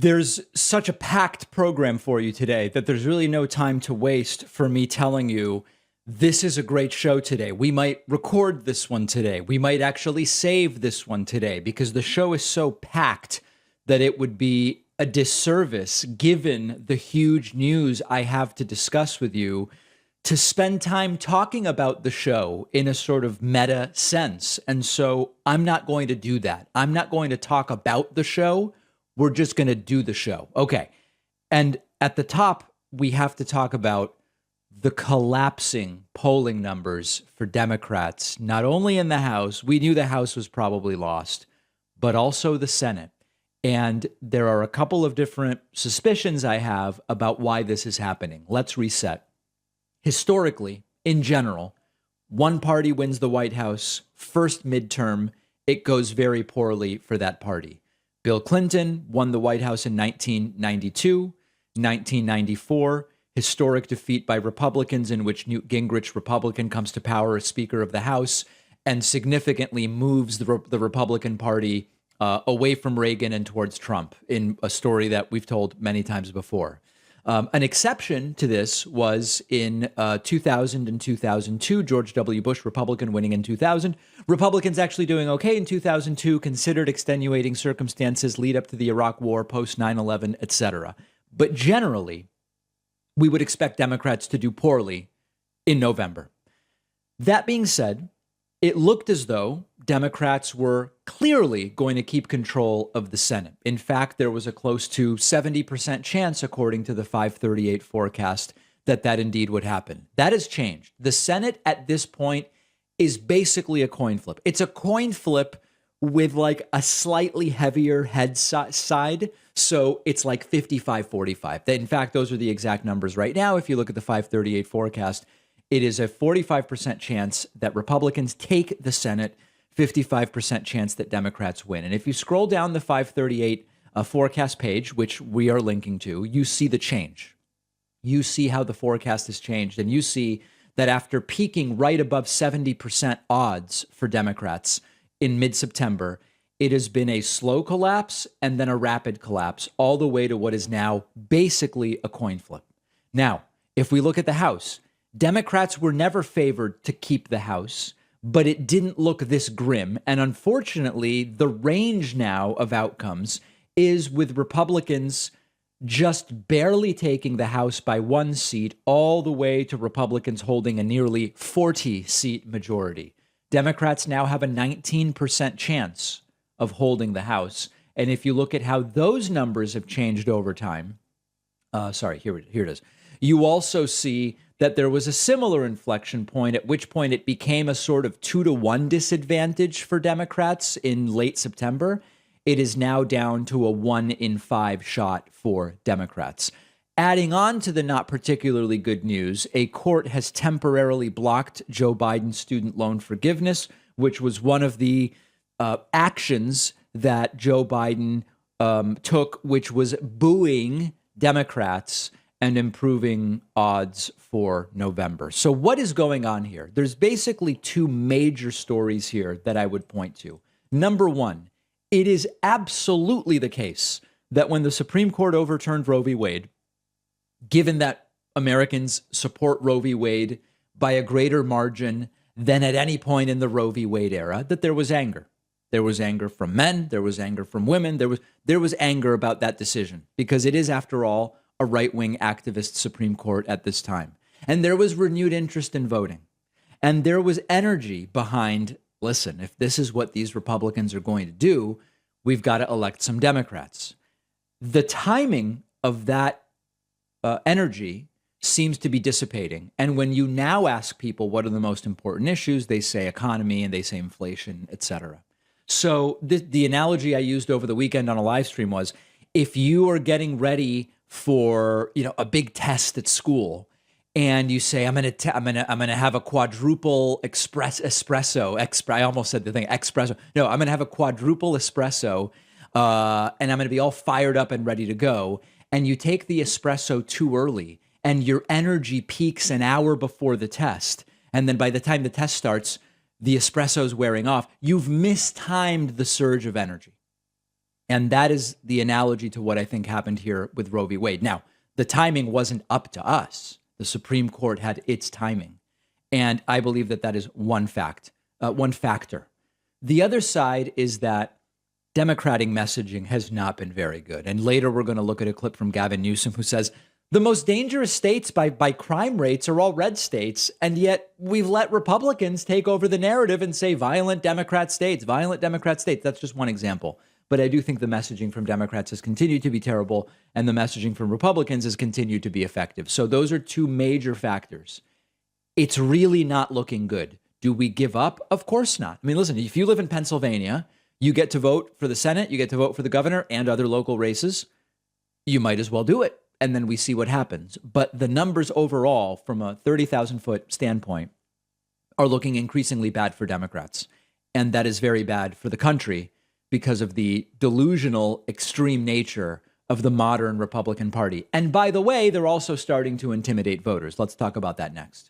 There's such a packed program for you today that there's really no time to waste for me telling you this is a great show today. We might record this one today. We might actually save this one today because the show is so packed that it would be a disservice, given the huge news I have to discuss with you, to spend time talking about the show in a sort of meta sense. And so I'm not going to do that. I'm not going to talk about the show. We're just going to do the show. Okay. And at the top, we have to talk about the collapsing polling numbers for Democrats, not only in the House. We knew the House was probably lost, but also the Senate. And there are a couple of different suspicions I have about why this is happening. Let's reset. Historically, in general, one party wins the White House, first midterm, it goes very poorly for that party. Bill Clinton won the White House in 1992, 1994, historic defeat by Republicans in which Newt Gingrich, Republican, comes to power as Speaker of the House and significantly moves the Republican Party away from Reagan and towards Trump, in a story that we've told many times before. An exception to this was in 2000 and 2002, George W. Bush, Republican, winning in 2000. Republicans actually doing okay in 2002, considered extenuating circumstances, lead up to the Iraq War, post 9/11, etc. But generally, we would expect Democrats to do poorly in November. That being said, it looked as though Democrats were clearly going to keep control of the Senate. In fact, there was a close to 70% chance, according to the 538 forecast, that indeed would happen. That has changed. The Senate at this point is basically a coin flip. It's a coin flip with like a slightly heavier head side. So it's like 55-45. In fact, those are the exact numbers right now. If you look at the 538 forecast, it is a 45% chance that Republicans take the Senate, 55% chance that Democrats win. And if you scroll down the 538 forecast page, which we are linking to, you see the change. You see how the forecast has changed. And you see that after peaking right above 70% odds for Democrats in mid-September, it has been a slow collapse and then a rapid collapse all the way to what is now basically a coin flip. Now, if we look at the House, Democrats were never favored to keep the House, but it didn't look this grim. And unfortunately, the range now of outcomes is with Republicans just barely taking the House by one seat, all the way to Republicans holding a nearly 40-seat majority. Democrats now have a 19% chance of holding the House. And if you look at how those numbers have changed over time, here it is. You also see that there was a similar inflection point, at which point it became a sort of 2-to-1 disadvantage for Democrats in late September. It is now down to a 1 in 5 shot for Democrats. Adding on to the not particularly good news, a court has temporarily blocked Joe Biden's student loan forgiveness, which was one of the actions that Joe Biden took, which was booing Democrats and improving odds for November. So what is going on here? There's basically two major stories here that I would point to. Number one, it is absolutely the case that when the Supreme Court overturned Roe v. Wade, given that Americans support Roe v. Wade by a greater margin than at any point in the Roe v. Wade era, that there was anger. There was anger from men. There was anger from women. There was anger about that decision because it is, after all, a right-wing activist Supreme Court at this time. And there was renewed interest in voting. And there was energy behind, listen, if this is what these Republicans are going to do, we've got to elect some Democrats. The timing of that energy seems to be dissipating. And when you now ask people what are the most important issues, they say economy and they say inflation, et cetera. So the analogy I used over the weekend on a live stream was, if you are getting ready for, a big test at school, and you say, I'm gonna have a quadruple espresso. I almost said the thing espresso. No, I'm gonna have a quadruple espresso, and I'm gonna be all fired up and ready to go. And you take the espresso too early, and your energy peaks an hour before the test, and then by the time the test starts, the espresso's wearing off. You've mistimed the surge of energy. And that is the analogy to what I think happened here with Roe v. Wade. Now, the timing wasn't up to us. The Supreme Court had its timing. And I believe that that is one factor. The other side is that Democratic messaging has not been very good. And later we're going to look at a clip from Gavin Newsom who says the most dangerous states by crime rates are all red states. And yet we've let Republicans take over the narrative and say violent Democrat states, violent Democrat states. That's just one example. But I do think the messaging from Democrats has continued to be terrible, and the messaging from Republicans has continued to be effective. So those are two major factors. It's really not looking good. Do we give up? Of course not. I mean, listen, if you live in Pennsylvania, you get to vote for the Senate, you get to vote for the governor and other local races. You might as well do it. And then we see what happens. But the numbers overall, from a 30,000-foot standpoint, are looking increasingly bad for Democrats. And that is very bad for the country because of the delusional, extreme nature of the modern Republican Party. And by the way, they're also starting to intimidate voters. Let's talk about that next.